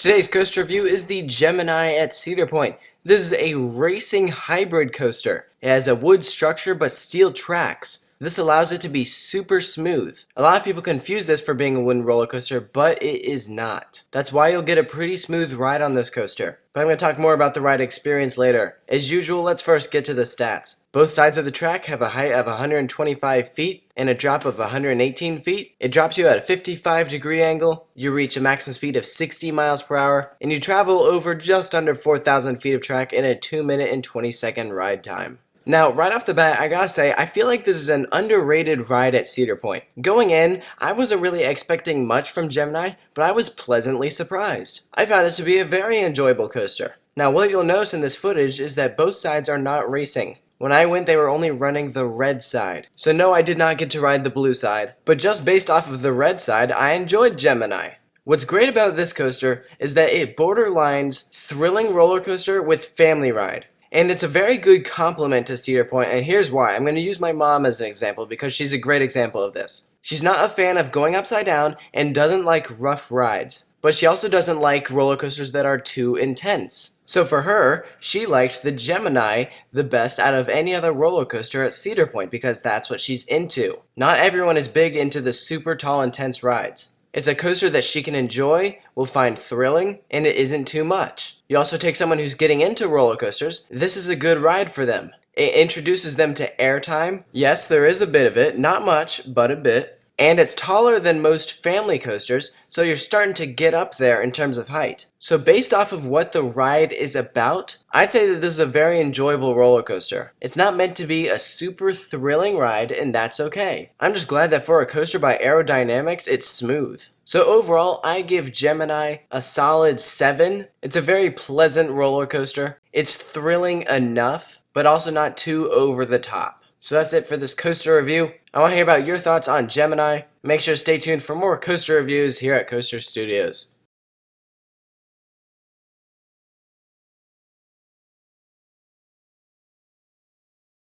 Today's coaster review is the Gemini at Cedar Point. This is a racing hybrid coaster. It has a wood structure but steel tracks. This allows it to be super smooth. A lot of people confuse this for being a wooden roller coaster, but it is not. That's why you'll get a pretty smooth ride on this coaster. But I'm going to talk more about the ride experience later. As usual, let's first get to the stats. Both sides of the track have a height of 125 feet and a drop of 118 feet. It drops you at a 55-degree angle. You reach a maximum speed of 60 miles per hour, and you travel over just under 4,000 feet of track in a 2-minute and 20-second ride time. Now, right off the bat, I gotta say, I feel like this is an underrated ride at Cedar Point. Going in, I wasn't really expecting much from Gemini, but I was pleasantly surprised. I found it to be a very enjoyable coaster. Now, what you'll notice in this footage is that both sides are not racing. When I went, they were only running the red side. So no, I did not get to ride the blue side. But just based off of the red side, I enjoyed Gemini. What's great about this coaster is that it borderlines thrilling roller coaster with family ride. And it's a very good complement to Cedar Point, and here's why. I'm going to use my mom as an example because she's a great example of this. She's not a fan of going upside down and doesn't like rough rides, but she also doesn't like roller coasters that are too intense. So for her, she liked the Gemini the best out of any other roller coaster at Cedar Point because that's what she's into. Not everyone is big into the super tall, intense rides. It's a coaster that she can enjoy, will find thrilling, and it isn't too much. You also take someone who's getting into roller coasters, this is a good ride for them. It introduces them to airtime. Yes, there is a bit of it, not much, but a bit. And it's taller than most family coasters, so you're starting to get up there in terms of height. So based off of what the ride is about, I'd say that this is a very enjoyable roller coaster. It's not meant to be a super thrilling ride, and that's okay. I'm just glad that for a coaster by Aerodynamics, it's smooth. So overall, I give Gemini a solid 7. It's a very pleasant roller coaster. It's thrilling enough, but also not too over the top. So that's it for this coaster review. I want to hear about your thoughts on Gemini. Make sure to stay tuned for more coaster reviews here at Coaster Studios.